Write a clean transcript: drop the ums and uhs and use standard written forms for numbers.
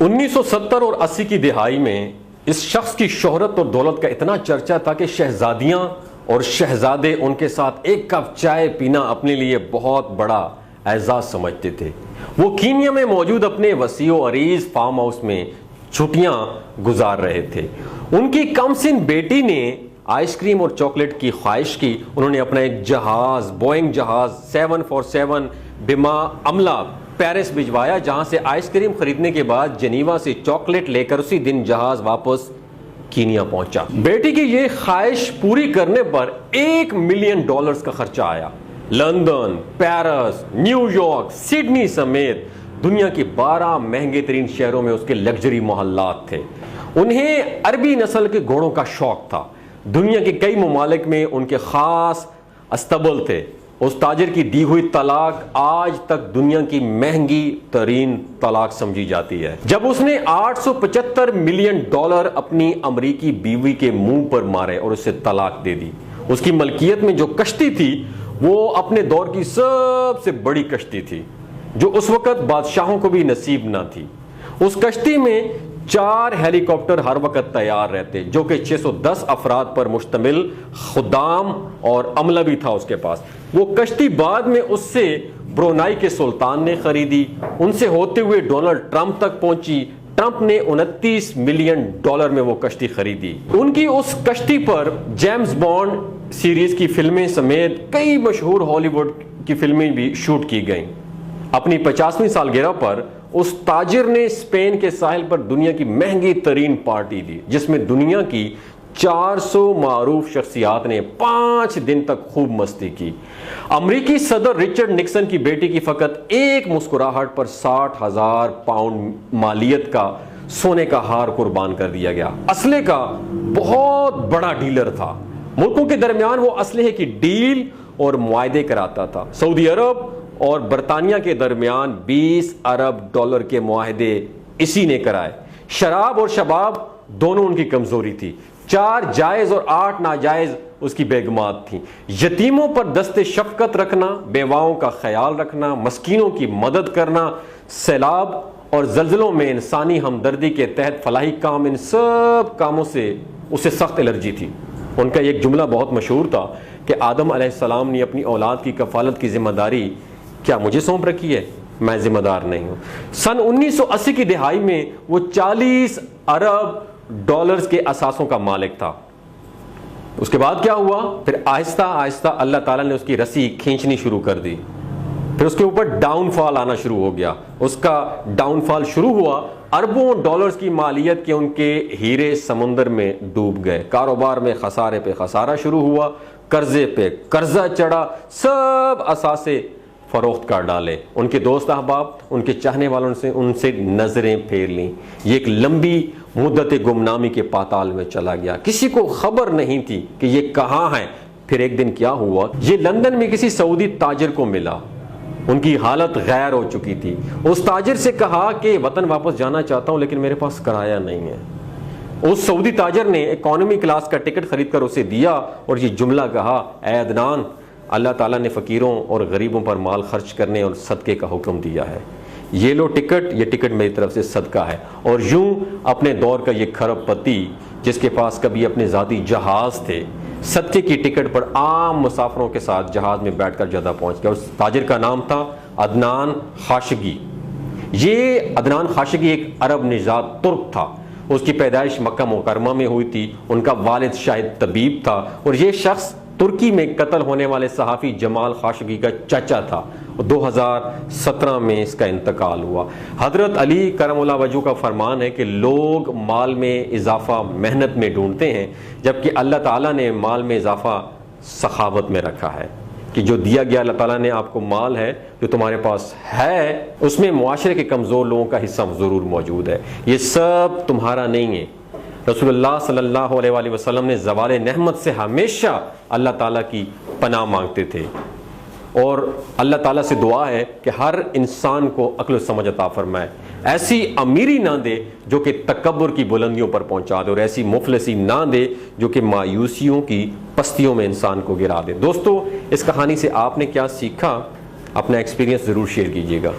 1970 اور 80 کی دہائی میں اس شخص کی شہرت اور دولت کا اتنا چرچا تھا کہ شہزادیاں اور شہزادے ان کے ساتھ ایک کپ چائے پینا اپنے لیے بہت بڑا اعزاز سمجھتے تھے۔ وہ کینیا میں موجود اپنے وسیع و عریض فارم ہاؤس میں چھٹیاں گزار رہے تھے۔ ان کی کم سن بیٹی نے آئس کریم اور چاکلیٹ کی خواہش کی۔ انہوں نے اپنا ایک جہاز، بوئنگ جہاز 747 بما عملہ پیرس بھجوایا، جہاں سے آئس کریم خریدنے کے بعد جنیوا سے چاکلیٹ لے کر اسی دن جہاز واپس کینیا پہنچا۔ بیٹی کی یہ خواہش پوری کرنے پر $1 ملین کا خرچہ آیا۔ London, Paris, new York, Sydney سمیت دنیا کے 12 مہنگے ترین شہروں میں اس کے لگژری محلات تھے۔ انہیں عربی نسل کے گھوڑوں کا شوق تھا۔ دنیا کے کئی ممالک میں ان کے خاص استبل تھے۔ اس تاجر کی دی ہوئی طلاق آج تک دنیا کی مہنگی ترین طلاق سمجھی جاتی ہے۔ جب اس نے $875 ملین اپنی امریکی بیوی کے منہ پر مارے اور اسے طلاق دے دی۔ اس کی ملکیت میں جو کشتی تھی وہ اپنے دور کی سب سے بڑی کشتی تھی، جو اس وقت بادشاہوں کو بھی نصیب نہ تھی۔ اس کشتی میں 4 ہیلی کاپٹر ہر وقت تیار رہتے، جو کہ 610 افراد پر مشتمل خدام اور عملہ بھی تھا اس کے پاس۔ وہ کشتی بعد میں اس سے برونائی کے سلطان نے خریدی، ان سے ہوتے ہوئے ڈونلڈ ٹرمپ تک پہنچی۔ ٹرمپ نے $29 ملین میں وہ کشتی خریدی۔ ان کی اس کشتی پر جیمز بانڈ سیریز کی فلمیں سمیت کئی مشہور ہالی ووڈ کی فلمیں بھی شوٹ کی گئیں۔ اپنی 50ویں سالگرہ پر اس تاجر نے اسپین کے ساحل پر دنیا کی مہنگی ترین پارٹی دی، جس میں دنیا کی 400 معروف شخصیات نے 5 دن تک خوب مستی کی۔ امریکی صدر رچرڈ نکسن کی بیٹی کی فقط ایک مسکراہٹ پر 60,000 پاؤنڈ مالیت کا سونے کا ہار قربان کر دیا گیا۔ اسلحے کا بہت بڑا ڈیلر تھا۔ ملکوں کے درمیان وہ اسلحے کی ڈیل اور معاہدے کراتا تھا۔ سعودی عرب اور برطانیہ کے درمیان $20 ارب کے معاہدے اسی نے کرائے۔ شراب اور شباب دونوں ان کی کمزوری تھی۔ 4 جائز اور 8 ناجائز اس کی بیگمات تھیں۔ یتیموں پر دست شفقت رکھنا، بیواؤں کا خیال رکھنا، مسکینوں کی مدد کرنا، سیلاب اور زلزلوں میں انسانی ہمدردی کے تحت فلاحی کام، ان سب کاموں سے اسے سخت الرجی تھی۔ ان کا ایک جملہ بہت مشہور تھا کہ آدم علیہ السلام نے اپنی اولاد کی کفالت کی ذمہ داری کیا مجھے سونپ رکھی ہے؟ میں ذمہ دار نہیں ہوں۔ سن 1980 کی دہائی میں وہ $40 ارب کے اثاثوں کا مالک تھا۔ اس کے بعد کیا ہوا؟ پھر آہستہ آہستہ اللہ تعالیٰ نے اس کی رسی کھینچنی شروع کر دی۔ پھر اس کے اوپر ڈاؤن فال آنا شروع ہو گیا۔ اس کا ڈاؤن فال شروع ہوا، اربوں ڈالرز کی مالیت کے ان کے ہیرے سمندر میں ڈوب گئے۔ کاروبار میں خسارے پہ خسارہ شروع ہوا، قرضے پہ قرضہ چڑھا، سب اثاثے فروخت کر ڈالے۔ ان کے دوست احباب، ان کے چاہنے والوں سے ان سے نظریں پھیر لیں۔ یہ ایک لمبی مدت گمنامی کے پاتال میں چلا گیا۔ کسی کو خبر نہیں تھی کہ یہ کہاں ہے۔ پھر ایک دن کیا ہوا، یہ لندن میں کسی سعودی تاجر کو ملا۔ ان کی حالت غیر ہو چکی تھی۔ اس تاجر سے کہا کہ وطن واپس جانا چاہتا ہوں لیکن میرے پاس کرایہ نہیں ہے۔ اس سعودی تاجر نے اکانومی کلاس کا ٹکٹ خرید کر اسے دیا اور یہ جملہ کہا، اے عدنان، اللہ تعالیٰ نے فقیروں اور غریبوں پر مال خرچ کرنے اور صدقے کا حکم دیا ہے۔ یہ لو ٹکٹ، یہ ٹکٹ میری طرف سے صدقہ ہے۔ اور یوں اپنے دور کا یہ کھرب پتی، جس کے پاس کبھی اپنے ذاتی جہاز تھے، صدقے کی ٹکٹ پر عام مسافروں کے ساتھ جہاز میں بیٹھ کر جدہ پہنچ گیا۔ اس تاجر کا نام تھا عدنان خاشقی۔ یہ عدنان خاشقی ایک عرب نژاد ترک تھا۔ اس کی پیدائش مکہ مکرمہ میں ہوئی تھی۔ ان کا والد شاہد طبیب تھا اور یہ شخص ترکی میں قتل ہونے والے صحافی جمال خاشقی کا چچا تھا۔ 2017 میں اس کا انتقال ہوا۔ حضرت علی کرم اللہ وجہہ کا فرمان ہے کہ لوگ مال میں اضافہ محنت میں ڈھونڈتے ہیں، جبکہ اللہ تعالیٰ نے مال میں اضافہ سخاوت میں رکھا ہے، کہ جو دیا گیا اللہ تعالیٰ نے آپ کو مال ہے، جو تمہارے پاس ہے، اس میں معاشرے کے کمزور لوگوں کا حصہ ضرور موجود ہے۔ یہ سب تمہارا نہیں ہے۔ رسول اللہ صلی اللہ علیہ وآلہ وسلم نے زوال نعمت سے ہمیشہ اللہ تعالیٰ کی پناہ مانگتے تھے، اور اللہ تعالیٰ سے دعا ہے کہ ہر انسان کو عقل و سمجھ عطا فرمائے، ایسی امیری نہ دے جو کہ تکبر کی بلندیوں پر پہنچا دے، اور ایسی مفلسی نہ دے جو کہ مایوسیوں کی پستیوں میں انسان کو گرا دے۔ دوستو، اس کہانی سے آپ نے کیا سیکھا؟ اپنا ایکسپیرینس ضرور شیئر کیجیے گا۔